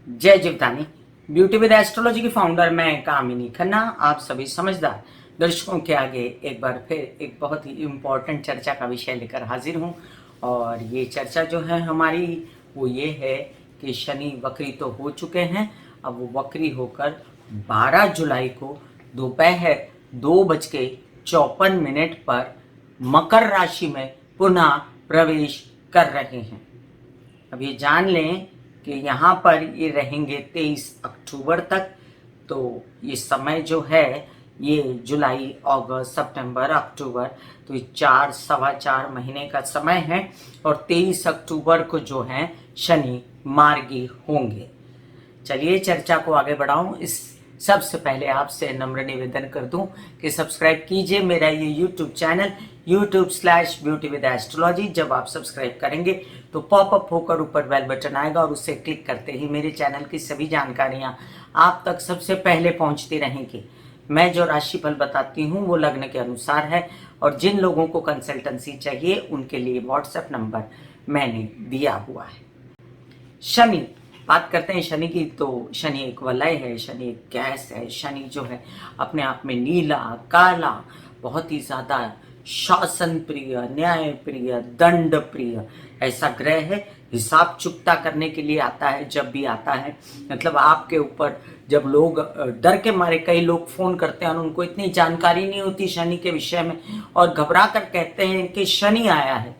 जय Jivdani. Beauty with astrology की founder मैं कामिनी खन्ना आप सभी समझदार दर्शकों के आगे एक बार फिर एक बहुत ही इम्पोर्टेंट चर्चा का विषय लेकर हाजिर हूँ। और ये चर्चा जो है हमारी वो ये है कि शनि वक्री तो हो चुके हैं, अब वो वक्री होकर 12 जुलाई को दोपहर 2:54 पर मकर राशि में पुनः प्रवेश कर रहे हैं। अब ये जान लें कि यहाँ पर ये रहेंगे 23 अक्टूबर तक। तो ये समय जो है ये जुलाई, अगस्त, सितंबर, अक्टूबर, तो ये 4-4.25 महीने का समय है। और 23 अक्टूबर को जो है शनि मार्गी होंगे। चलिए चर्चा को आगे बढ़ाऊं। इस सबसे पहले आपसे नम्र निवेदन कर दूं कि सब्सक्राइब कीजिए मेरा ये YouTube channel YouTube/Beauty with Astrology। जब आप सब्सक्राइब करेंगे तो पॉपअप होकर ऊपर बेल बटन आएगा और उससे क्लिक करते ही मेरे चैनल की सभी जानकारियां आप तक सबसे पहले पहुंचती रहेंगी। मैं जो राशिफल बताती हूं वो लग्न के अनुसार है और जिन लोगों को कंसल्टेंसी चाहिए उनके लिए व्हाट्सएप नंबर मैंने दिया हुआ है। शनि, बात करते हैं शनि की। तो शनि एक वलय है, शनि एक गैस है। शनि जो है अपने आप में नीला, काला, बहुत ही ज़्यादा शासन प्रिय, न्याय प्रिय, दंड प्रिय ऐसा ग्रह है। हिसाब चुकता करने के लिए आता है जब भी आता है। मतलब आपके ऊपर जब लोग डर के मारे, कई लोग फोन करते हैं और उनको इतनी जानकारी नहीं होती शनि के विषय में और घबरा कर कहते हैं कि शनि आया है,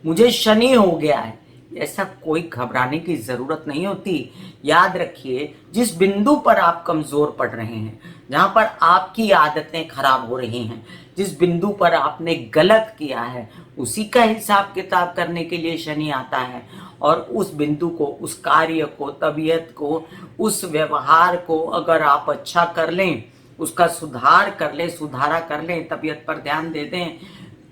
मुझे शनि हो गया है। ऐसा कोई घबराने की जरूरत नहीं होती। याद रखिए, जिस बिंदु पर आप कमजोर पड़ रहे हैं, जहां पर आपकी आदतें खराब हो रही हैं, जिस बिंदु पर आपने गलत किया है, उसी का हिसाब किताब करने के लिए शनि आता है। और उस बिंदु को, उस कार्य को, तबीयत को, उस व्यवहार को अगर आप अच्छा कर लें, उसका सुधार कर लें, सुधारा कर लें, तबीयत पर ध्यान दे दें,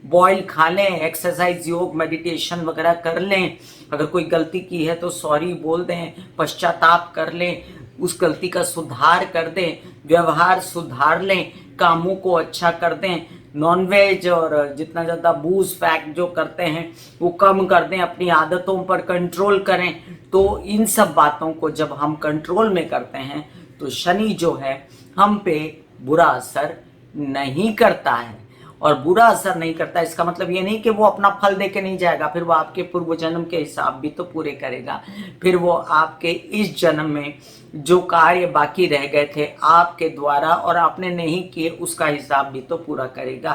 बॉयल खा लें, एक्सरसाइज, योग, मेडिटेशन वगैरह कर लें, अगर कोई गलती की है तो सॉरी बोल दें, पश्चाताप कर लें, उस गलती का सुधार कर दें, व्यवहार सुधार लें, कामों को अच्छा कर दें, नॉनवेज और जितना ज़्यादा बूज फैक्ट जो करते हैं वो कम कर दें, अपनी आदतों पर कंट्रोल करें। तो इन सब बातों को जब हम कंट्रोल में करते हैं तो शनि जो है हम पे बुरा असर नहीं करता है। और बुरा असर नहीं करता इसका मतलब ये नहीं कि वो अपना फल देके नहीं जाएगा, फिर वो आपके पूर्व जन्म के हिसाब भी तो पूरे करेगा। फिर वो आपके इस जन्म में जो कार्य बाकी रह गए थे आपके द्वारा और आपने नहीं किए उसका हिसाब भी तो पूरा करेगा।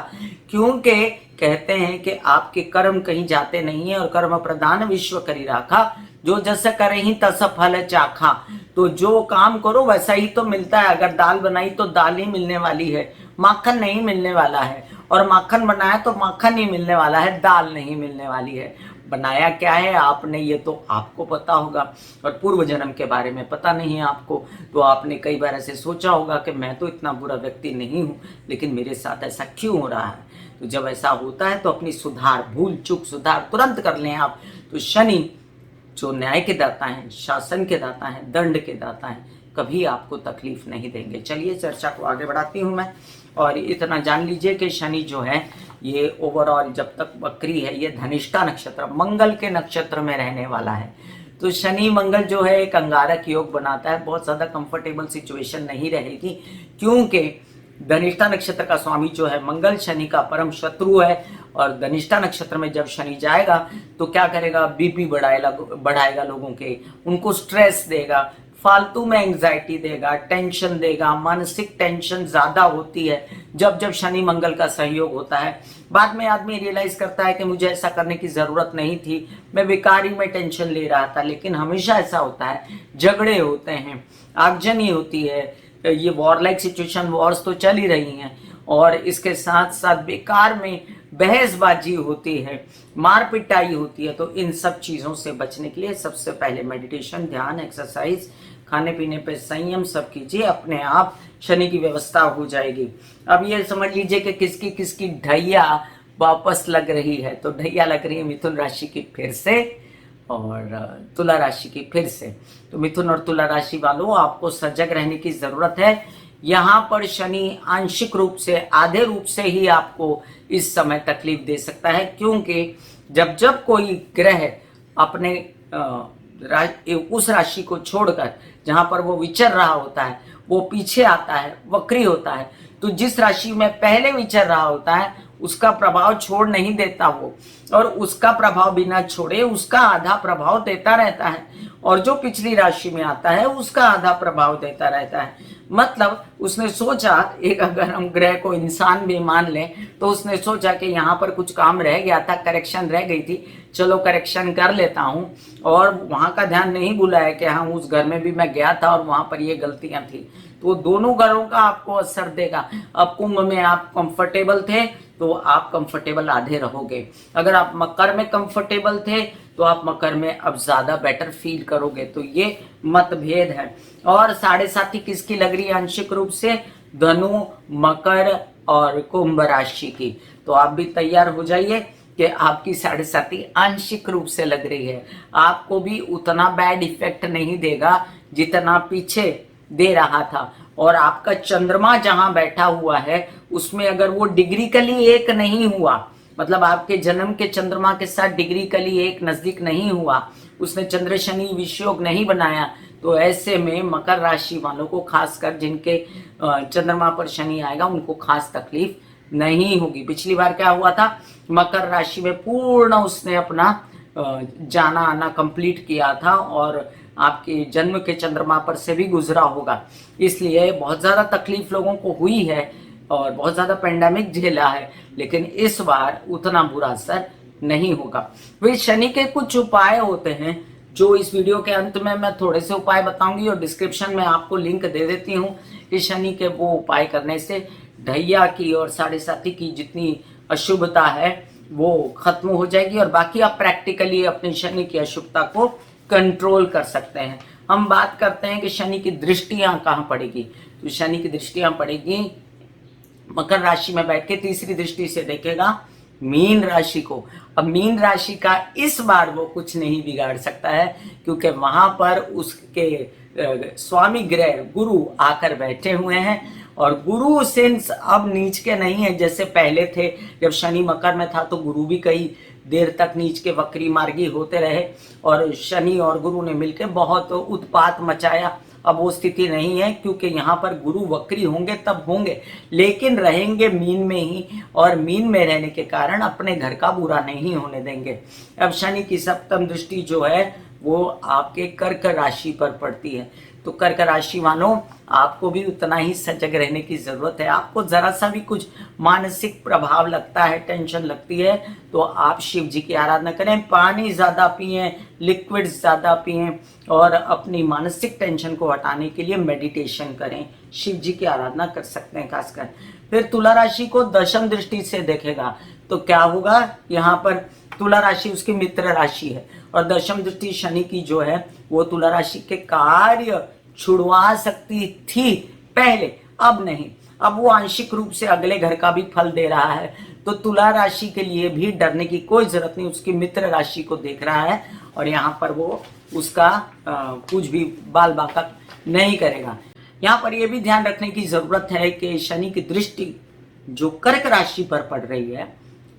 क्योंकि कहते हैं कि आपके कर्म कहीं जाते नहीं है और कर्म प्रधान विश्व करी राखा, जो जस करे ही तस फल चाखा। तो जो काम करो वैसा ही तो मिलता है। अगर दाल बनाई तो दाल ही मिलने वाली है, माखन नहीं मिलने वाला है। और माखन बनाया तो माखन ही मिलने वाला है, दाल नहीं मिलने वाली है। बनाया क्या है आपने, ये तो आपको पता होगा। और पूर्व जन्म के बारे में पता नहीं है आपको, तो आपने कई बार ऐसे सोचा होगा कि मैं तो इतना बुरा व्यक्ति नहीं हूँ, लेकिन मेरे साथ ऐसा क्यों हो रहा है। तो जब ऐसा होता है तो अपनी सुधार, भूल चूक सुधार तुरंत कर लें आप। तो शनि जो न्याय के दाता हैं, शासन के दाता हैं, दंड के दाता हैं, कभी आपको तकलीफ नहीं देंगे। चलिए चर्चा को आगे बढ़ाती हूँ मैं। और इतना जान लीजिए कि शनि जो है ये ओवरऑल जब तक वक्री है, ये धनिष्ठा नक्षत्र, मंगल के नक्षत्र में रहने वाला है। तो शनि मंगल जो है एक अंगारक योग बनाता है। बहुत ज़्यादा कंफर्टेबल सिचुएशन नहीं रहेगी, क्योंकि धनिष्ठा नक्षत्र का स्वामी जो है मंगल शनि का परम शत्रु है। और धनिष्ठा नक्षत्र में जब शनि जाएगा तो क्या करेगा, बीपी बढ़ाएगा लोगों के, उनको स्ट्रेस देगा, फालतू में एंग्जाइटी देगा, टेंशन देगा। मानसिक टेंशन ज्यादा होती है जब जब शनि मंगल का सहयोग होता है। बाद में आदमी रियलाइज करता है कि मुझे ऐसा करने की जरूरत नहीं थी, मैं बेकारी में टेंशन ले रहा था। लेकिन हमेशा ऐसा होता है, झगड़े होते हैं, आगजनी होती है, ये वॉर लाइक सिचुएशन, वॉर्स तो चल ही रही हैं, और इसके साथ साथ बेकार में बहसबाजी होती है, मार पिटाई होती है। तो इन सब चीज़ों से बचने के लिए सबसे पहले मेडिटेशन, ध्यान, एक्सरसाइज, खाने पीने पे संयम सब कीजिए, अपने आप शनि की व्यवस्था हो जाएगी। अब ये समझ लीजिए कि किसकी किसकी ढैया वापस लग रही है। तो ढैया लग रही है मिथुन राशि की फिर से और तुला राशि की फिर से। तो मिथुन और तुला राशि वालों, आपको सजग रहने की जरूरत है। यहाँ पर शनि आंशिक रूप से, आधे रूप से ही आपको इस समय तकलीफ दे सकता है, क्योंकि जब जब कोई ग्रह अपने उस राशि को छोड़कर जहां पर वो विचर रहा होता है वो पीछे आता है, वक्री होता है, तो जिस राशि में पहले विचर रहा होता है उसका प्रभाव छोड़ नहीं देता वो, और उसका प्रभाव बिना छोड़े उसका आधा प्रभाव देता रहता है, और जो पिछली राशि में आता है उसका आधा प्रभाव देता रहता है। मतलब उसने सोचा, एक अगर हम ग्रह को इंसान भी मान लें, तो उसने सोचा कि यहाँ पर कुछ काम रह गया था, करेक्शन रह गई थी, चलो करेक्शन कर लेता हूँ, और वहाँ का ध्यान नहीं भुलाया कि हाँ उस घर में भी मैं गया था और वहाँ पर ये गलतियाँ थी, तो दोनों घरों का आपको असर देगा। अब कुंभ में आप कंफर्टेबल थे तो आप कंफर्टेबल आधे रहोगे, अगर आप मकर में कंफर्टेबल थे तो आप मकर में अब ज्यादा बेटर फील करोगे, तो ये मतभेद है। और 7.5 किसकी लग रही है आंशिक रूप से? धनु, मकर और कुंभ राशि की। तो आप भी तैयार हो जाइए कि आपकी 7.5 आंशिक रूप से लग रही है, आपको भी उतना बैड इफेक्ट नहीं देगा जितना पीछे दे रहा था। और आपका चंद्रमा जहां बैठा हुआ है उसमें अगर वो डिग्रीकली एक नहीं हुआ, मतलब आपके जन्म के चंद्रमा के साथ डिग्रीकली एक नजदीक नहीं हुआ, उसने चंद्र शनि विषयोग नहीं बनाया, तो ऐसे में मकर राशि वालों को, खासकर जिनके चंद्रमा पर शनि आएगा, उनको खास तकलीफ नहीं होगी। पिछली बार क्या हुआ था, मकर राशि में पूर्ण उसने अपना जाना आना कंप्लीट किया था और आपके जन्म के चंद्रमा पर से भी गुजरा होगा, इसलिए बहुत ज्यादा तकलीफ लोगों को हुई है और बहुत ज्यादा पेंडेमिक झेला है, लेकिन इस बार उतना बुरा असर नहीं होगा। वे शनि के कुछ उपाय होते हैं जो इस वीडियो के अंत में मैं थोड़े से उपाय बताऊंगी, और डिस्क्रिप्शन में आपको लिंक दे देती हूँ कि शनि के वो उपाय करने से ढैया की और 7.5 की जितनी अशुभता है वो खत्म हो जाएगी, और बाकी आप प्रैक्टिकली अपनी शनि की अशुभता को कंट्रोल कर सकते हैं। हम बात करते हैं कि शनि की दृष्टियां कहाँ पड़ेगी, तो शनि की दृष्टियां पड़ेगी मकर राशि में बैठ के, तीसरी दृष्टि से देखेगा मीन राशि को। अब मीन राशि का इस बार वो कुछ नहीं बिगाड़ सकता है, क्योंकि वहां पर उसके स्वामी ग्रह गुरु आकर बैठे हुए हैं, और गुरु सिंस अब नीच के नहीं है जैसे पहले थे। जब शनि मकर में था तो गुरु भी कई देर तक नीच के वक्री मार्गी होते रहे, और शनि और गुरु ने मिलकर बहुत उत्पात मचाया। अब वो स्थिति नहीं है, क्योंकि यहाँ पर गुरु वक्री होंगे तब होंगे, लेकिन रहेंगे मीन में ही, और मीन में रहने के कारण अपने घर का बुरा नहीं होने देंगे। अब शनि की सप्तम दृष्टि जो है वो आपके कर्क राशि पर पड़ती है, तो कर्क राशि वालों आपको भी उतना ही सजग रहने की जरूरत है। आपको जरा सा भी कुछ मानसिक प्रभाव लगता है, टेंशन लगती है, तो आप शिव जी की आराधना करें, पानी ज्यादा पिएं, लिक्विड ज्यादा पिएं, और अपनी मानसिक टेंशन को हटाने के लिए मेडिटेशन करें, शिव जी की आराधना कर सकते हैं खासकर। फिर तुला राशि को दशम दृष्टि से देखेगा तो क्या होगा, यहाँ पर तुला राशि उसकी मित्र राशि है, और दशम दृष्टि शनि की जो है वो तुला राशि के कार्य छुड़वा सकती थी पहले, अब नहीं, अब वो आंशिक रूप से अगले घर का भी फल दे रहा है, तो तुला राशि के लिए भी डरने की कोई जरूरत नहीं, उसकी मित्र राशि को देख रहा है, और यहाँ पर वो उसका कुछ भी बाल बाका नहीं करेगा। यहाँ पर यह भी ध्यान रखने की जरूरत है कि शनि की दृष्टि जो कर्क राशि पर पड़ रही है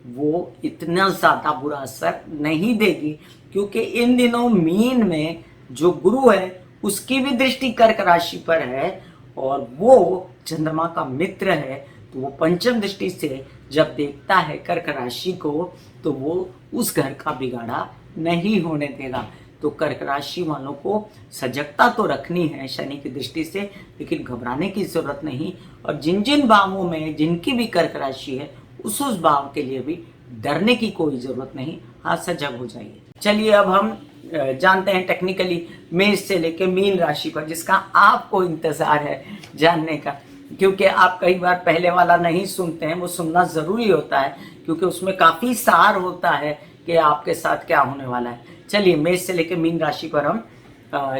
वो इतना ज्यादा बुरा असर नहीं देगी, क्योंकि इन दिनों मीन में जो गुरु है उसकी भी दृष्टि कर्क राशि पर है, और वो चंद्रमा का मित्र है, तो वो पंचम दृष्टि से जब देखता है कर्क राशि को तो वो उस घर का बिगाड़ा नहीं होने देगा। तो कर्क राशि वालों को सजगता तो रखनी है शनि की दृष्टि से, लेकिन घबराने की जरूरत नहीं, और जिन जिन भावों में जिनकी भी कर्क राशि है उस भाव के लिए भी डरने की कोई जरूरत नहीं, हाँ सजग हो जाइए। चलिए अब हम जानते हैं टेक्निकली मेष से लेके मीन राशि पर, जिसका आपको इंतजार है जानने का, क्योंकि आप कई बार पहले वाला नहीं सुनते हैं, वो सुनना जरूरी होता है, क्योंकि उसमें काफी सार होता है कि आपके साथ क्या होने वाला है। चलिए मेष से लेके मीन राशि पर हम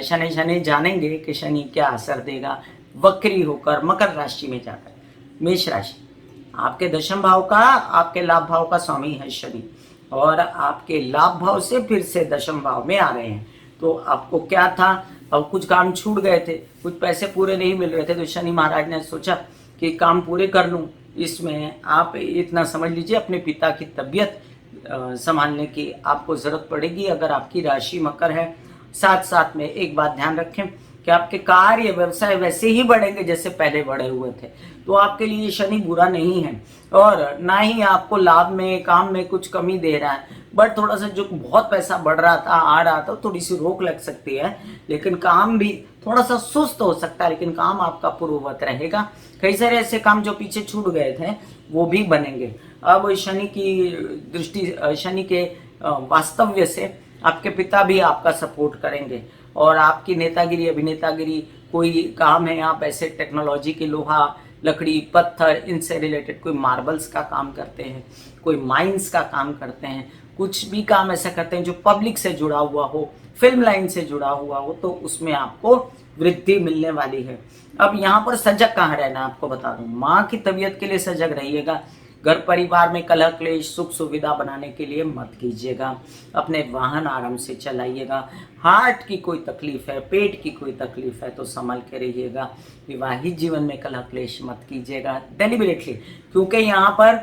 शनि जानेंगे कि शनि क्या असर देगा वक्री होकर मकर राशि में जाकर। मेष राशि, आपके दशम भाव का, आपके लाभ भाव का स्वामी है शनि, और आपके लाभ भाव से फिर से दशम भाव में आ रहे हैं, तो आपको क्या था, अब कुछ काम छूट गए थे, कुछ पैसे पूरे नहीं मिल रहे थे, तो शनि महाराज ने सोचा कि काम पूरे कर लूं। इसमें आप इतना समझ लीजिए अपने पिता की तबीयत संभालने की आपको जरूरत पड़ेगी। अगर आपकी राशि मकर है, साथ साथ में एक बात ध्यान रखें कि आपके कार्य व्यवसाय वैसे ही बढ़ेंगे जैसे पहले बढ़े हुए थे, तो आपके लिए शनि बुरा नहीं है और ना ही आपको लाभ में काम में कुछ कमी दे रहा है। बट थोड़ा सा जो बहुत पैसा बढ़ रहा था आ रहा था थोड़ी सी रोक लग सकती है, लेकिन काम भी थोड़ा सा सुस्त हो सकता है, लेकिन काम आपका पूर्ववत रहेगा। कई सारे ऐसे काम जो पीछे छूट गए थे वो भी बनेंगे। अब शनि की दृष्टि, शनि के वास्तव्य से आपके पिता भी आपका सपोर्ट करेंगे और आपकी नेतागिरी अभिनेतागिरी कोई काम है आप ऐसे टेक्नोलॉजी के लोहा लकड़ी पत्थर इनसे रिलेटेड कोई मार्बल्स का काम करते हैं, कोई माइंस का काम करते हैं, कुछ भी काम ऐसा करते हैं जो पब्लिक से जुड़ा हुआ हो, फिल्म लाइन से जुड़ा हुआ हो, तो उसमें आपको वृद्धि मिलने वाली है। अब यहाँ पर सजग कहाँ रहना आपको बता दूं, माँ की तबीयत के लिए सजग रहिएगा। घर परिवार में कलह क्लेश सुख सुविधा बनाने के लिए मत कीजिएगा। अपने वाहन आराम से चलाइएगा। हार्ट की कोई तकलीफ है, पेट की कोई तकलीफ है तो संभल के रहिएगा। विवाहित जीवन में कलह क्लेश मत कीजिएगा डेलिबरेटली, क्योंकि यहाँ पर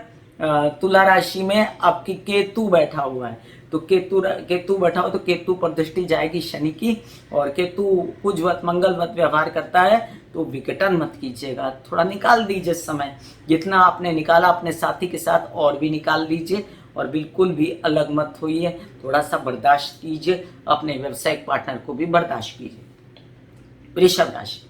तुला राशि में आपकी केतु बैठा हुआ है, तो केतु बैठा हो तो केतु पर दृष्टि जाएगी शनि की, और केतु कुजवत मंगलवत व्यवहार करता है, तो विघटन मत कीजिएगा। थोड़ा निकाल दीजिए समय, जितना आपने निकाला अपने साथी के साथ और भी निकाल लीजिए, और बिल्कुल भी अलग मत होइए। थोड़ा सा बर्दाश्त कीजिए, अपने व्यावसायिक पार्टनर को भी बर्दाश्त कीजिए। वृषभ राशि,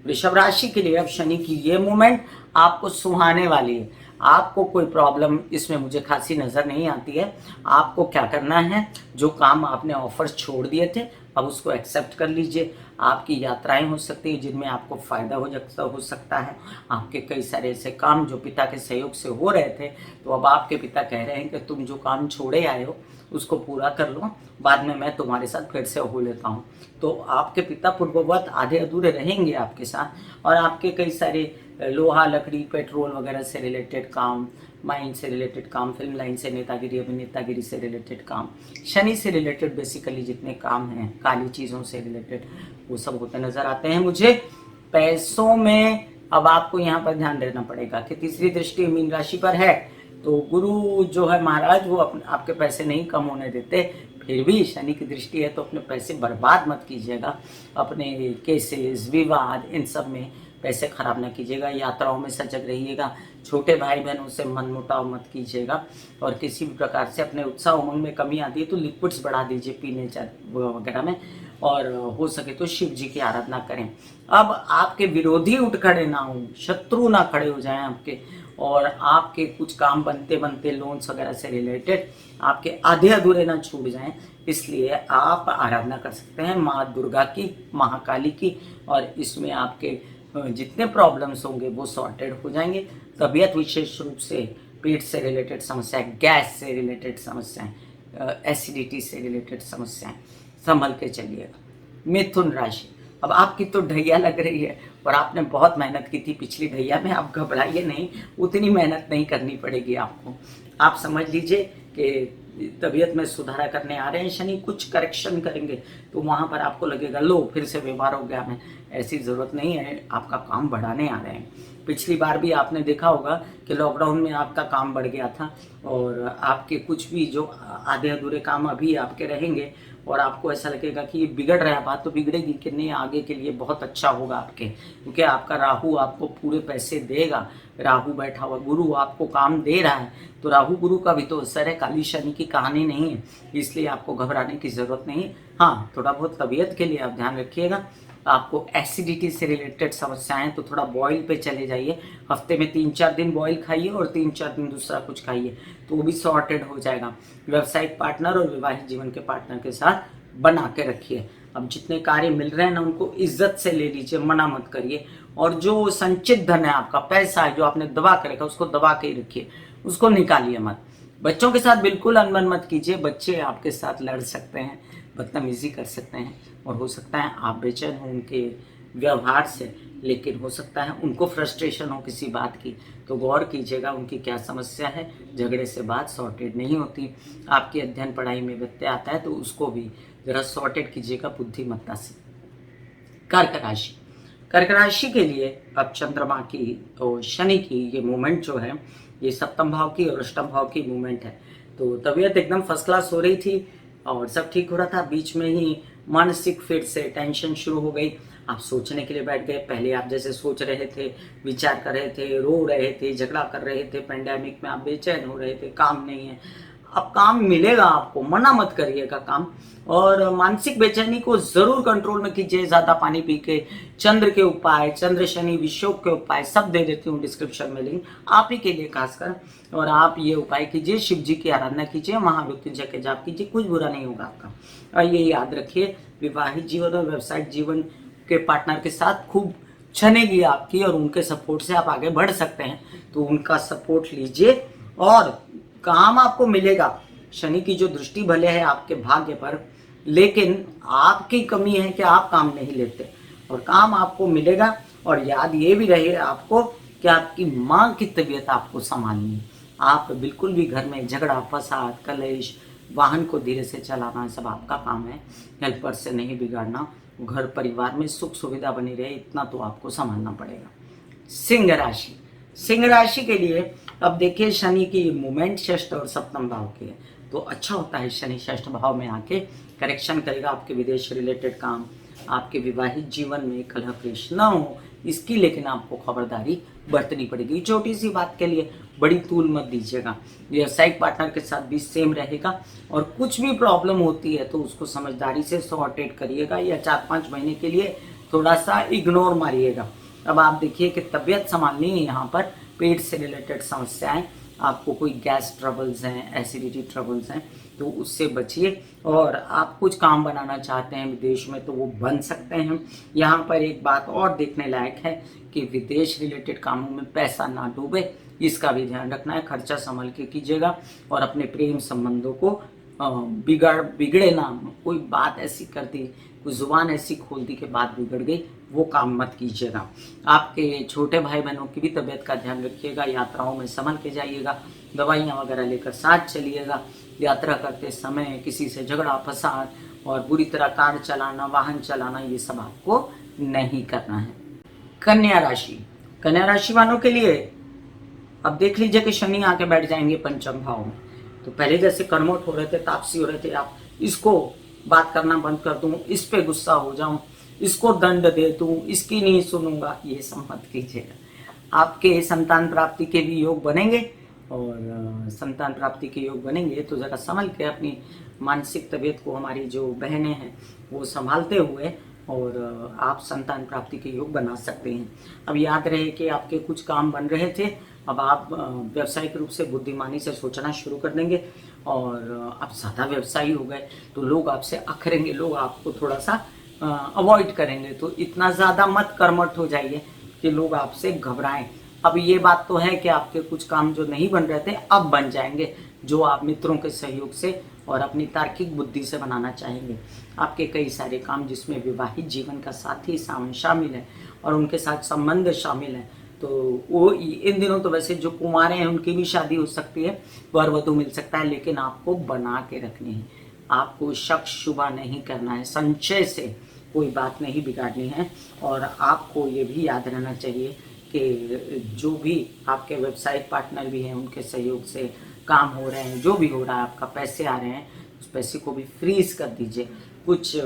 वृषभ राशि के लिए अब शनि की ये मूवमेंट आपको सुहाने वाली है। आपको कोई प्रॉब्लम इसमें मुझे खासी नज़र नहीं आती है। आपको क्या करना है, जो काम आपने ऑफर्स छोड़ दिए थे अब उसको एक्सेप्ट कर लीजिए। आपकी यात्राएं हो सकती है जिनमें आपको फ़ायदा हो सकता है। आपके कई सारे ऐसे काम जो पिता के सहयोग से हो रहे थे, तो अब आपके पिता कह रहे हैं कि तुम जो काम छोड़े आए हो उसको पूरा कर लो, बाद में मैं तुम्हारे साथ फिर से हो लेता हूँ। तो आपके पिता पूर्ववत आधे अधूरे रहेंगे आपके साथ, और आपके कई सारे लोहा लकड़ी पेट्रोल वगैरह से रिलेटेड काम, माइंड से रिलेटेड काम, फिल्म लाइन से नेतागिरी अभिनेतागिरी से रिलेटेड काम, शनि से रिलेटेड बेसिकली जितने काम हैं काली चीज़ों से रिलेटेड वो सब होते नज़र आते हैं मुझे। पैसों में अब आपको यहाँ पर ध्यान देना पड़ेगा कि तीसरी दृष्टि मीन राशि पर है, तो गुरु जो है महाराज वो आपके पैसे नहीं कम होने देते। फिर भी शनि की दृष्टि है तो अपने पैसे बर्बाद मत कीजिएगा। अपने केसेस विवाद इन सब में पैसे खराब ना कीजिएगा। यात्राओं में सजग रहिएगा। छोटे भाई बहनों से मनमुटाव मत कीजिएगा, और किसी भी प्रकार से अपने उत्साह उमंग में कमी आती है तो लिक्विड्स बढ़ा दीजिए पीने वगैरह में, और हो सके तो शिव जी की आराधना करें। अब आपके विरोधी उठ खड़े ना हो, शत्रु ना खड़े हो जाएं आपके, और आपके कुछ काम बनते बनते लोन्स वगैरह से रिलेटेड आपके आधे अधूरे ना छूट जाएं, इसलिए आप आराधना कर सकते हैं माँ दुर्गा की, महाकाली की, और इसमें आपके जितने प्रॉब्लम्स होंगे वो सॉर्टेड हो जाएंगे। तबीयत विशेष रूप से पेट से रिलेटेड समस्याएं, गैस से रिलेटेड समस्याएं, एसिडिटी से रिलेटेड समस्याएं, संभल के चलिएगा। मिथुन राशि, अब आपकी तो ढैया लग रही है और आपने बहुत मेहनत की थी पिछली ढैया में, आप घबराइए नहीं, उतनी मेहनत नहीं करनी पड़ेगी आपको। आप समझ लीजिए कि तबीयत में सुधार करने आ रहे हैं शनि, कुछ करेक्शन करेंगे तो वहाँ पर आपको लगेगा लो फिर से बीमार हो गया मैं, ऐसी ज़रूरत नहीं है, आपका काम बढ़ाने आ रहे हैं। पिछली बार भी आपने देखा होगा कि लॉकडाउन में आपका काम बढ़ गया था, और आपके कुछ भी जो आधे अधूरे काम अभी आपके रहेंगे, और आपको ऐसा लगेगा कि ये बिगड़ रहा है, बात तो बिगड़ेगी कि नहीं, आगे के लिए बहुत अच्छा होगा आपके, क्योंकि आपका राहु आपको पूरे पैसे देगा। राहु बैठा हुआ, गुरु आपको काम दे रहा है, तो राहु गुरु का भी तो असर है, काली शनि की कहानी नहीं है, इसलिए आपको घबराने की ज़रूरत नहीं है। हाँ, थोड़ा बहुत तबीयत के लिए आप ध्यान रखिएगा। आपको एसिडिटी से रिलेटेड समस्याएं तो थोड़ा बॉयल पे चले जाइए, हफ्ते में 3-4 दिन बॉयल खाइए और 3-4 दिन दूसरा कुछ खाइए, तो वो भी सॉर्टेड हो जाएगा। व्यावसायिक पार्टनर और विवाहित जीवन के पार्टनर के साथ बना के रखिए। अब जितने कार्य मिल रहे हैं ना उनको इज्जत से ले लीजिए, मना मत करिए, और जो संचित धन है आपका पैसा है जो आपने दबा के रखा उसको दबा के ही रखिए, उसको निकालिए मत। बच्चों के साथ बिल्कुल अनबन मत कीजिए, बच्चे आपके साथ लड़ सकते हैं, बदतमीजी कर सकते हैं, और हो सकता है आप बेचैन हो उनके व्यवहार से, लेकिन हो सकता है उनको फ्रस्ट्रेशन हो किसी बात की, तो गौर कीजिएगा उनकी क्या समस्या है। झगड़े से बात सॉर्टेड नहीं होती। आपकी अध्ययन पढ़ाई में व्यत्यय आता है तो उसको भी जरा सॉर्टेड कीजिएगा बुद्धिमत्ता से। कर्क राशि, कर्क राशि के लिए अब चंद्रमा की और शनि की ये मूवमेंट जो है, ये सप्तम भाव की और अष्टम भाव की मूवमेंट है, तो तबीयत एकदम फर्स्ट क्लास हो रही थी और सब ठीक हो रहा था। बीच में ही मानसिक फिर से टेंशन शुरू हो गई, आप सोचने के लिए बैठ गए। पहले आप जैसे सोच रहे थे, विचार कर रहे थे, रो रहे थे, झगड़ा कर रहे थे, पेंडेमिक में आप बेचैन हो रहे थे, काम नहीं है। अब काम मिलेगा आपको, मना मत करिएगा काम। और मानसिक बेचैनी को जरूर कंट्रोल में कीजिए, ज्यादा पानी पी के। चंद्र के उपाय, चंद्र शनि विषयोग के उपाय सब दे देती हूँ डिस्क्रिप्शन में लिंक, आप ही के लिए खासकर। और आप ये उपाय कीजिए, शिव जी की आराधना कीजिए, महामृत्युंजय के जाप कीजिए, कुछ बुरा नहीं होगा आपका। और ये याद रखिए, विवाहित जीवन और व्यवसायिक जीवन के पार्टनर के साथ खूब चलेगी आपकी, और उनके सपोर्ट से आप आगे बढ़ सकते हैं, तो उनका सपोर्ट लीजिए और काम आपको मिलेगा। शनि की जो दृष्टि भले है आपके भाग्य पर, लेकिन आपकी कमी है कि आप काम नहीं लेते, और काम आपको मिलेगा। और याद ये भी रहे आपको कि आपकी माँ की तबीयत आपको संभालनी है। आप बिल्कुल भी घर में झगड़ा, फसाद, कलेश, वाहन को धीरे से चलाना सब आपका काम है, हेल्पर से नहीं बिगाड़ना। घर परिवार में सुख सुविधा बनी रहे, इतना तो आपको संभालना पड़ेगा। सिंह राशि, सिंह राशि के लिए अब देखिए, शनि की मूवमेंट षष्ठ और सप्तम भाव की है, तो अच्छा होता है शनि षष्ठ भाव में आके करेक्शन करेगा आपके विदेश रिलेटेड काम, आपके विवाहित जीवन में कलह क्लेश न हो इसकी लेकिन आपको खबरदारी बरतनी पड़ेगी। छोटी सी बात के लिए बड़ी तूल मत दीजिएगा। व्यावसायिक पार्टनर के साथ भी सेम रहेगा, और कुछ भी प्रॉब्लम होती है तो उसको समझदारी से सॉर्टेड करिएगा, या 4-5 महीने के लिए थोड़ा सा इग्नोर मारिएगा। अब आप देखिए कि तबीयत संभालनी है, यहाँ पर पेट से रिलेटेड समस्याएं, आपको कोई गैस ट्रबल्स हैं, एसिडिटी ट्रबल्स हैं, तो उससे बचिए। और आप कुछ काम बनाना चाहते हैं विदेश में तो वो बन सकते हैं। यहाँ पर एक बात और देखने लायक है कि विदेश रिलेटेड कामों में पैसा ना डूबे, इसका भी ध्यान रखना है। खर्चा संभल के कीजिएगा, और अपने प्रेम संबंधों को बिगड़े ना। कोई बात ऐसी कर दी, कोई जुबान ऐसी खोल दी कि बात बिगड़ गई, वो काम मत कीजिएगा। आपके छोटे भाई बहनों की भी तबीयत का ध्यान रखिएगा, यात्राओं में संभल के जाइएगा, दवाइयाँ वगैरह लेकर साथ चलिएगा। यात्रा करते समय किसी से झगड़ा, फसाद और बुरी तरह कार चलाना, वाहन चलाना, ये सब आपको नहीं करना है। कन्या राशि, कन्या राशि वालों के लिए अब देख लीजिए कि शनि आके बैठ जाएंगे पंचम भाव में, तो पहले जैसे कर्मठ हो रहे थे, तापसी हो रहे थे आप, इसको बात करना बंद कर दूं, इस पे गुस्सा हो जाऊं, इसको दंड दे दूं, इसकी नहीं सुनूंगा, ये सब मत कीजिएगा। आपके संतान प्राप्ति के भी योग बनेंगे, और संतान प्राप्ति के योग बनेंगे तो जरा संभल के अपनी मानसिक तबीयत को, हमारी जो बहनें हैं वो संभालते हुए, और आप संतान प्राप्ति के योग बना सकते हैं। अब याद रहे कि आपके कुछ काम बन रहे थे, अब आप व्यावसायिक रूप से बुद्धिमानी से सोचना शुरू कर देंगे, और आप ज़्यादा व्यवसायी हो गए तो लोग आपसे अखरेंगे, लोग आपको थोड़ा सा अवॉइड करेंगे। तो इतना ज़्यादा मत कर्मठ हो जाइए कि लोग आपसे घबराएं। अब ये बात तो है कि आपके कुछ काम जो नहीं बन रहे थे अब बन जाएंगे, जो आप मित्रों के सहयोग से और अपनी तार्किक बुद्धि से बनाना चाहेंगे। आपके कई सारे काम जिसमें विवाहित जीवन का साथी शामिल है और उनके साथ संबंध शामिल है, तो वो इन दिनों तो वैसे जो कुंवारे हैं उनकी भी शादी हो सकती है, वर वधू मिल सकता है, लेकिन आपको बना के रखनी है। आपको शक शुबा नहीं करना है, संशय से कोई बात नहीं बिगाड़नी है। और आपको ये भी याद रहना चाहिए कि जो भी आपके व्यवसायिक पार्टनर भी हैं उनके सहयोग से काम हो रहे हैं, जो भी हो रहा है, आपका पैसे आ रहे हैं, उस पैसे को भी फ्रीज कर दीजिए। कुछ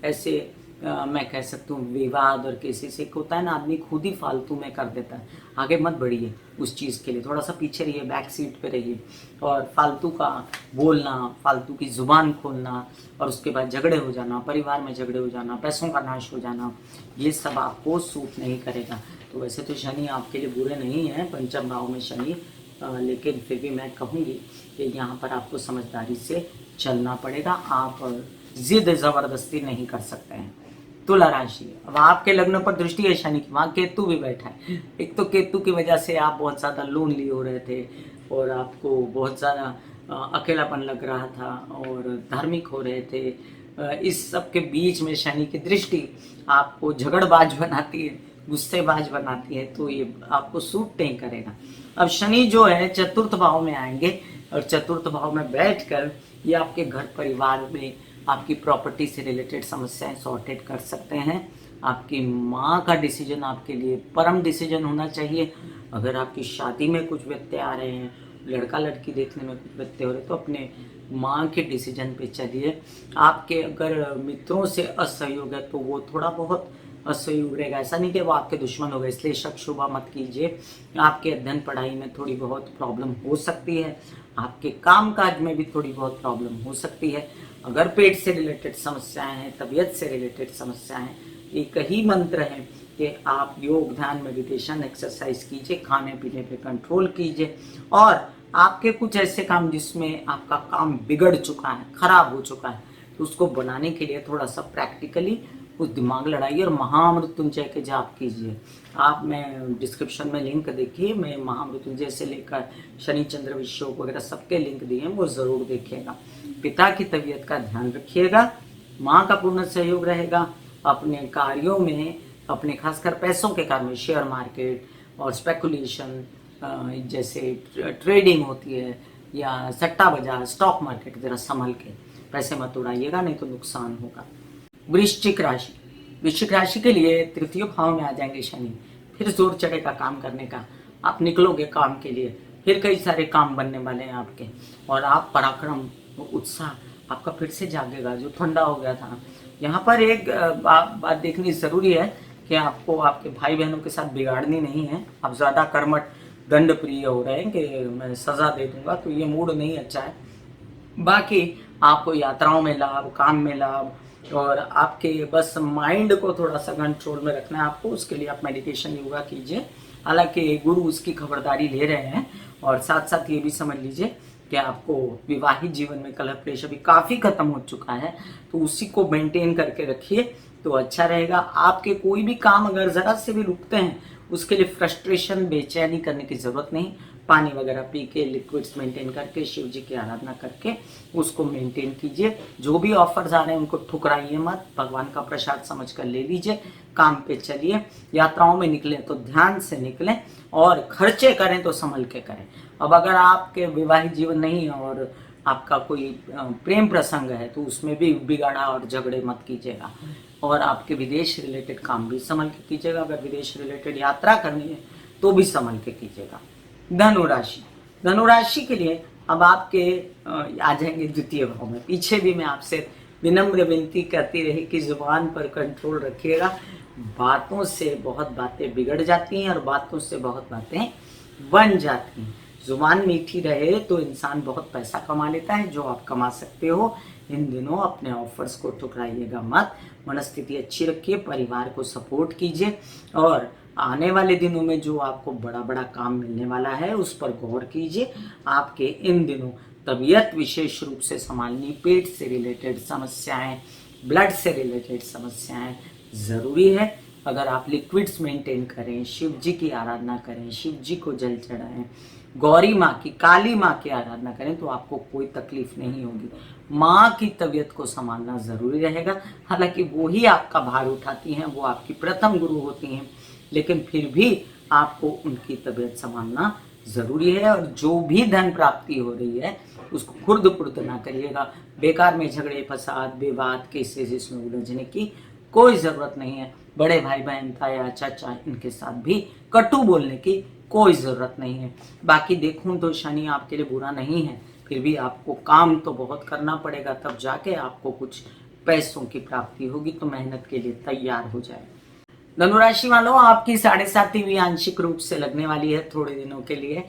ऐसे मैं कह सकता हूँ विवाद और केसेस एक होता है ना, आदमी खुद ही फालतू में कर देता है। आगे मत बढ़िए उस चीज़ के लिए, थोड़ा सा पीछे रहिए, बैक सीट पे रहिए। और फालतू का बोलना, फालतू की जुबान खोलना, और उसके बाद झगड़े हो जाना, परिवार में झगड़े हो जाना, पैसों का नाश हो जाना, ये सब आपको सूट नहीं करेगा। तो वैसे तो शनि आपके लिए बुरे नहीं हैं, पंचम भाव में शनि, लेकिन फिर भी मैं कहूँगी कि यहाँ पर आपको समझदारी से चलना पड़ेगा। आप जिद ज़बरदस्ती नहीं कर सकते हैं। तुला राशि, अब आपके लग्न पर दृष्टि है शनि की, वहाँ केतु भी बैठा है। एक तो केतु की वजह से आप बहुत ज़्यादा लोनली हो रहे थे, और आपको बहुत ज़्यादा अकेलापन लग रहा था, और धार्मिक हो रहे थे। इस सब के बीच में शनि की दृष्टि आपको झगड़बाज बनाती है, गुस्सेबाज बनाती है, तो ये आपको सूट नहीं करेगा। अब शनि जो है चतुर्थ भाव में आएंगे, और चतुर्थ भाव में बैठकर ये आपके घर परिवार में आपकी प्रॉपर्टी से रिलेटेड समस्याएं सॉर्टेड कर सकते हैं। आपकी माँ का डिसीजन आपके लिए परम डिसीजन होना चाहिए। अगर आपकी शादी में कुछ व्यत्यय आ रहे हैं, लड़का लड़की देखने में कुछ व्यत्यय हो रहे हैं, तो अपने माँ के डिसीजन पे चलिए। आपके अगर मित्रों से असहयोग है तो वो थोड़ा बहुत असहयोग रहेगा, ऐसा नहीं कि वो आपके दुश्मन हो गए, इसलिए शक शुबा मत कीजिए। आपके अध्ययन पढ़ाई में थोड़ी बहुत प्रॉब्लम हो सकती है, आपके काम काज में भी थोड़ी बहुत प्रॉब्लम हो सकती है। अगर पेट से रिलेटेड समस्याएं हैं, तबीयत से रिलेटेड समस्याएं हैं, एक ही मंत्र है कि आप योग, ध्यान, मेडिटेशन, एक्सरसाइज कीजिए, खाने पीने पे कंट्रोल कीजिए। और आपके कुछ ऐसे काम जिसमें आपका काम बिगड़ चुका है, खराब हो चुका है, तो उसको बनाने के लिए थोड़ा सा प्रैक्टिकली कुछ दिमाग लड़ाइए और महामृत्युंजय के जाप कीजिए। आप, मैं डिस्क्रिप्शन में लिंक देखिए, मैं महामृत्युंजय से लेकर शनि चंद्र विश्व वगैरह सबके लिंक दिए हैं, वो जरूर देखिएगा। पिता की तबीयत का ध्यान रखिएगा, माँ का पूर्ण सहयोग रहेगा। अपने कार्यों में, अपने खासकर पैसों के कार्य में, शेयर मार्केट और स्पेकुलेशन जैसे ट्रेडिंग होती है या सट्टा बाजार, स्टॉक मार्केट, जरा संभल के पैसे मत उड़ाइएगा, नहीं तो नुकसान होगा। वृश्चिक राशि, वृश्चिक राशि के लिए तृतीय भाव में आ जाएंगे शनि, फिर जोर चढ़ेगा काम करने का, आप निकलोगे काम के लिए, फिर कई सारे काम बनने वाले हैं आपके, और आप पराक्रम, उत्साह आपका फिर से जागेगा जो ठंडा हो गया था। यहाँ पर एक बात देखनी जरूरी है कि आपको आपके भाई बहनों के साथ बिगाड़नी नहीं है। आप ज्यादा कर्मठ, दंड प्रिय हो रहे हैं कि मैं सजा दे दूंगा, तो ये मूड नहीं अच्छा है। बाकी आपको यात्राओं में लाभ, काम में लाभ, और आपके बस माइंड को थोड़ा सा कंट्रोल में रखना है आपको। उसके लिए आप मेडिटेशन, योगा कीजिए। हालांकि गुरु उसकी खबरदारी ले रहे हैं, और साथ साथ ये भी समझ लीजिए कि आपको विवाहित जीवन में कलह क्लेश अभी काफी खत्म हो चुका है, तो उसी को मेंटेन करके रखिए तो अच्छा रहेगा। आपके कोई भी काम अगर जरा से भी रुकते हैं, उसके लिए फ्रस्ट्रेशन, बेचैनी करने की जरूरत नहीं। पानी वगैरह पी के, लिक्विड्स मेंटेन करके, शिव जी की आराधना करके उसको मेंटेन कीजिए। जो भी ऑफर्स आ रहे हैं उनको ठुकराइए मत, भगवान का प्रसाद समझ कर ले लीजिए, काम पे चलिए। यात्राओं में निकलें तो ध्यान से निकलें, और खर्चे करें तो संभल के करें। अब अगर आपके विवाहित जीवन नहीं है और आपका कोई प्रेम प्रसंग है, तो उसमें भी बिगाड़ा और झगड़े मत कीजिएगा। और आपके विदेश रिलेटेड काम भी संभल के कीजिएगा। अगर विदेश रिलेटेड यात्रा करनी है तो भी संभल के कीजिएगा। धनुराशि, धनुराशि के लिए अब आपके आ जाएंगे द्वितीय भाव में। पीछे भी मैं आपसे विनम्र विनती करती रही कि जुबान पर कंट्रोल रखिएगा। बातों से बहुत बातें बिगड़ जाती हैं और बातों से बहुत बातें बन जाती हैं। जुबान मीठी रहे तो इंसान बहुत पैसा कमा लेता है, जो आप कमा सकते हो। इन दिनों अपने ऑफर्स को ठुकराइएगा मत, मनस्थिति अच्छी रखिए, परिवार को सपोर्ट कीजिए, और आने वाले दिनों में जो आपको बड़ा बड़ा काम मिलने वाला है उस पर गौर कीजिए। आपके इन दिनों तबीयत विशेष रूप से संभालनी, पेट से रिलेटेड समस्याएं, ब्लड से रिलेटेड समस्याएं जरूरी है। अगर आप लिक्विड्स मेंटेन करें, शिव जी की आराधना करें, शिव जी को जल चढ़ाएं, गौरी माँ की, काली माँ की आराधना करें, तो आपको कोई तकलीफ नहीं होगी। माँ की तबीयत को संभालना जरूरी रहेगा। हालांकि वो ही आपका भार उठाती हैं, वो आपकी प्रथम गुरु होती हैं, लेकिन फिर भी आपको उनकी तबीयत संभालना जरूरी है। और जो भी धन प्राप्ति हो रही है उसको खुर्द पुर्द ना करिएगा। बेकार में झगड़े, फसाद, विवाद, केसेस इसमें उलझने की कोई जरूरत नहीं है। बड़े भाई बहन, ताया, चाचा, इनके साथ भी कटु बोलने की कोई जरूरत नहीं है। बाकी देखूं तो शनि आपके लिए बुरा नहीं है, फिर भी आपको काम तो बहुत करना पड़ेगा, तब जाके आपको कुछ पैसों की प्राप्ति होगी। तो मेहनत के लिए तैयार हो जाए। धनुराशि वालों, आपकी 7.5वीं आंशिक रूप से लगने वाली है थोड़े दिनों के लिए,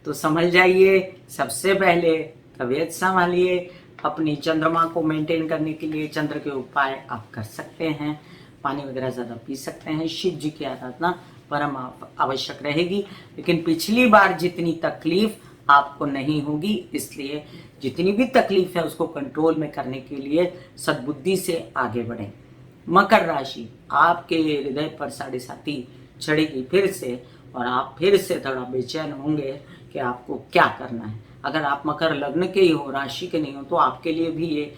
तो संभल जाइए। सबसे पहले तबीयत संभालिए। अपनी चंद्रमा को मेंटेन करने के लिए चंद्र के उपाय आप कर सकते हैं। पानी वगैरह ज़्यादा पी सकते हैं। शिव जी की आराधना परम आवश्यक रहेगी। लेकिन पिछली बार जितनी तकलीफ आपको नहीं होगी, इसलिए जितनी भी तकलीफ है उसको कंट्रोल में करने के लिए सद्बुद्धि से आगे बढ़ें। मकर राशि, आपके हृदय पर 7.5 चढ़ेगी फिर से, और आप फिर से थोड़ा बेचैन होंगे कि आपको क्या करना है। अगर आप मकर लग्न के ही हो, राशि के नहीं हो, तो आपके लिए भी ये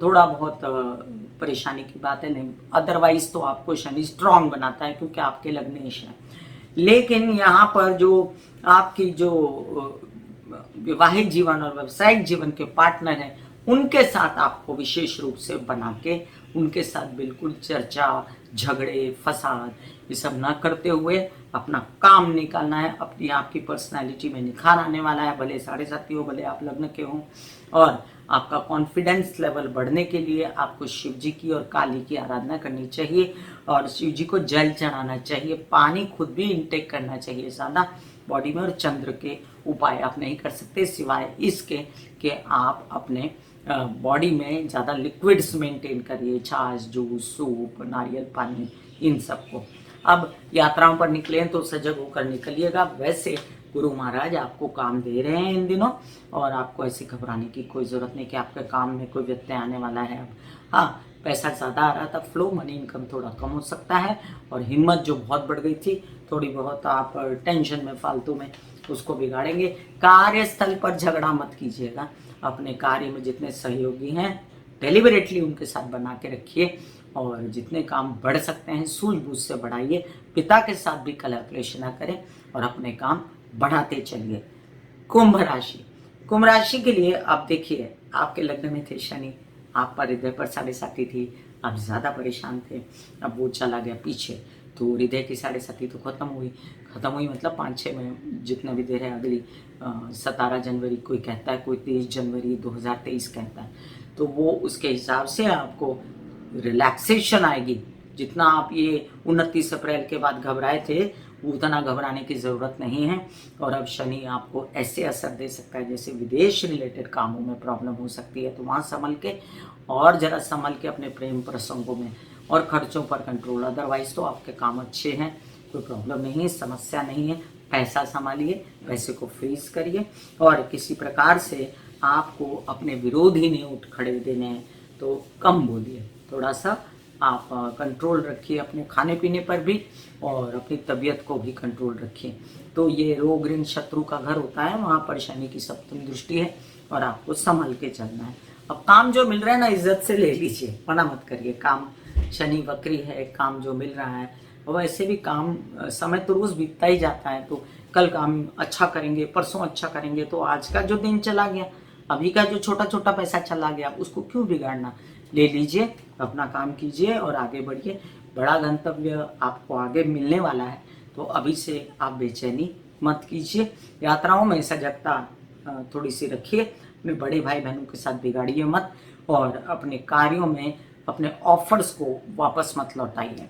थोड़ा बहुत परेशानी की बात है। नहीं, अदरवाइज तो आपको शनि स्ट्रांग बनाता है क्योंकि आपके लग्नेश है। लेकिन यहाँ पर जो आपकी जो विवाहित जीवन और व्यवसायिक जीवन के पार्टनर हैं, उनके साथ आपको विशेष रूप से बना के उनके साथ बिल्कुल चर्चा, झगड़े, फसाद ये सब ना करते हुए अपना काम निकालना है। अपनी आपकी पर्सनालिटी में निखार आने वाला है, भले 7.5 हो, भले आप लग्न के हों। और आपका कॉन्फिडेंस लेवल बढ़ने के लिए आपको शिव जी की और काली की आराधना करनी चाहिए और शिव जी को जल चढ़ाना चाहिए। पानी खुद भी इंटेक करना चाहिए ज़्यादा बॉडी में। और चंद्र के उपाय आप नहीं कर सकते सिवाय इसके कि आप अपने बॉडी में ज़्यादा लिक्विड्स मेंटेन करिए, छाछ, जूस, सूप, नारियल पानी, इन सबको। अब यात्राओं पर निकले तो सजग होकर निकलिएगा। वैसे गुरु महाराज आपको काम दे रहे हैं इन दिनों और आपको ऐसे घबराने की कोई ज़रूरत नहीं कि आपके काम में कोई व्यत्यय आने वाला है। अब हाँ, पैसा ज़्यादा आ रहा था, फ्लो मनी इनकम थोड़ा कम हो सकता है और हिम्मत जो बहुत बढ़ गई थी थोड़ी बहुत आप टेंशन में फालतू में उसको बिगाड़ेंगे। कार्यस्थल पर झगड़ा मत कीजिएगा। अपने कार्य में जितने सहयोगी हैं डेलिबरेटली उनके साथ बना के रखिए और जितने काम बढ़ सकते हैं सूझबूझ से बढ़ाइए। पिता के साथ भी कलह क्लेश ना करें और अपने काम बढ़ाते चलिए। कुंभ राशि, कुंभ राशि के लिए आप देखिए, आपके लग्न में थे शनि, आप पर हृदय पर 7.5 थी, आप ज़्यादा परेशान थे, अब वो चला गया पीछे तो हृदय की 7.5 तो खत्म हुई मतलब 5-6 में जितना भी देर है अगली 17 जनवरी कोई कहता है, कोई 23 जनवरी 2023 कहता है, तो वो उसके हिसाब से आपको रिलैक्सेशन आएगी। जितना आप ये 29 अप्रैल के बाद घबराए थे उतना घबराने की ज़रूरत नहीं है। और अब शनि आपको ऐसे असर दे सकता है जैसे विदेश रिलेटेड कामों में प्रॉब्लम हो सकती है, तो वहाँ संभल के और ज़रा संभल के अपने प्रेम प्रसंगों में और खर्चों पर कंट्रोल। अदरवाइज तो आपके काम अच्छे हैं, कोई प्रॉब्लम नहीं है, समस्या नहीं है। पैसा संभालिए, पैसे को फ्रीज करिए और किसी प्रकार से आपको अपने विरोधी ने उठ खड़े देने हैं तो कम बोलिए, थोड़ा सा आप कंट्रोल रखिए अपने खाने पीने पर भी और अपनी तबीयत को भी कंट्रोल रखिए। तो ये रोग ऋण शत्रु का घर होता है, वहाँ पर शनि की सप्तम दृष्टि है और आपको संभल के चलना है। अब काम जो मिल रहा है ना इज्जत से ले लीजिए, मना मत करिए। काम शनि वक्री है, काम जो मिल रहा है और वैसे भी काम समय तो रोज बीतता ही जाता है, तो कल काम अच्छा करेंगे, परसों अच्छा करेंगे, तो आज का जो दिन चला गया, अभी का जो छोटा छोटा पैसा चला गया उसको क्यों बिगाड़ना। ले लीजिए, अपना काम कीजिए और आगे बढ़िए। बड़ा गंतव्य आपको आगे मिलने वाला है, तो अभी से आप बेचैनी मत कीजिए। यात्राओं में सजगता थोड़ी सी रखिए, अपने बड़े भाई बहनों के साथ बिगाड़िए मत और अपने कार्यों में अपने ऑफर्स को वापस मत लौटाइए।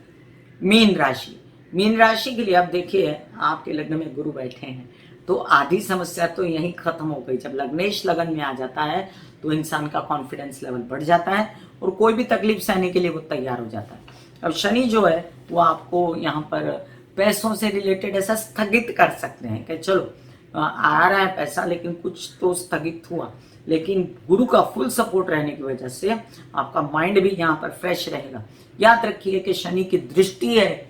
मीन राशि, मीन राशि के लिए आप देखिए, आपके लग्न में गुरु बैठे हैं तो आधी समस्या तो यहीं खत्म हो गई। जब लग्नेश लगन में आ जाता है तो इंसान का कॉन्फिडेंस लेवल बढ़ जाता है और कोई भी तकलीफ सहने के लिए वो तैयार हो जाता है। अब शनि जो है वो आपको यहाँ पर पैसों से रिलेटेड ऐसा स्थगित कर सकते हैं कि चलो आ रहा है पैसा लेकिन कुछ तो स्थगित हुआ, लेकिन गुरु का फुल सपोर्ट रहने की वजह से आपका माइंड भी यहाँ पर फ्रेश रहेगा। याद रखिए कि शनि की दृष्टि है,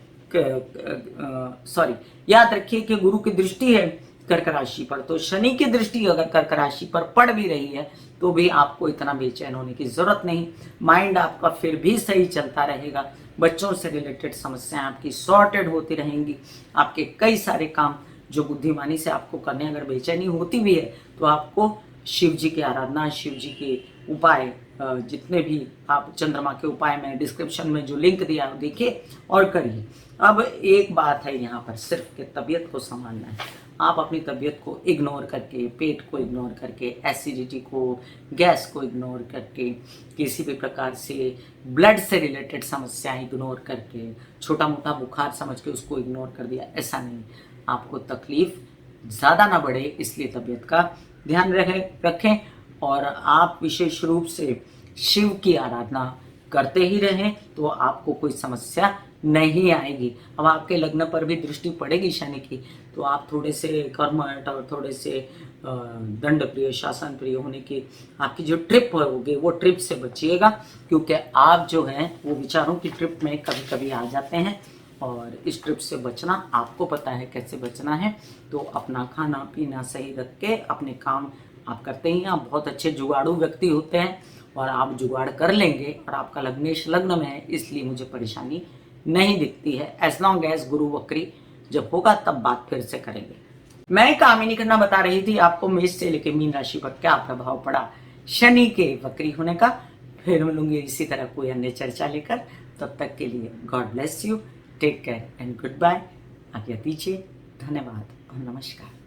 याद रखिए कि गुरु की दृष्टि है कर्क राशि पर, तो शनि की दृष्टि अगर कर्क राशि पर पड़ भी रही है तो भी आपको इतना बेचैन होने की जरूरत नहीं। माइंड आपका फिर भी सही चलता रहेगा। बच्चों से रिलेटेड समस्याएं आपकी सॉर्टेड होती रहेंगी। आपके कई सारे काम जो बुद्धिमानी से आपको करने, अगर बेचैनी होती भी है तो आपको शिव जी की आराधना, शिव जी के उपाय, जितने भी आप चंद्रमा के उपाय में डिस्क्रिप्शन में जो लिंक दिया है देखिए और करिए। अब एक बात है यहाँ पर सिर्फ कि तबीयत को संभालना है। आप अपनी तबीयत को इग्नोर करके, पेट को इग्नोर करके, एसिडिटी को, गैस को इग्नोर करके, किसी भी प्रकार से ब्लड से रिलेटेड समस्याएं इग्नोर करके, छोटा मोटा बुखार समझ के उसको इग्नोर कर दिया, ऐसा नहीं। आपको तकलीफ ज़्यादा ना बढ़े इसलिए तबीयत का ध्यान रखें और आप विशेष रूप से शिव की आराधना करते ही रहें तो आपको कोई समस्या नहीं आएगी। अब आपके लग्न पर भी दृष्टि पड़ेगी शनि की, तो आप थोड़े से कर्मठ और थोड़े से दंड प्रिय, शासन प्रिय होने की आपकी जो ट्रिप होगी वो ट्रिप से बचिएगा, क्योंकि आप जो हैं वो विचारों की ट्रिप में कभी कभी आ जाते हैं और इस ट्रिप से बचना आपको पता है कैसे बचना है। तो अपना खाना पीना सही रख के अपने काम आप करते ही हैं। आप बहुत अच्छे जुगाड़ू व्यक्ति होते हैं और आप जुगाड़ कर लेंगे और आपका लग्नेश लग्न में है इसलिए मुझे परेशानी नहीं दिखती है। एज लॉन्ग एज गुरु वक्री जब होगा तब बात फिर से करेंगे। मैं कामिनी खन्ना बता रही थी आपको मेष से लेकर मीन राशि पर क्या प्रभाव पड़ा शनि के वक्री होने का। फिर मिलूंगी इसी तरह कोई अन्य चर्चा लेकर। तब तक के लिए God bless you, take care and goodbye. आज्ञा दीजिए, धन्यवाद और नमस्कार।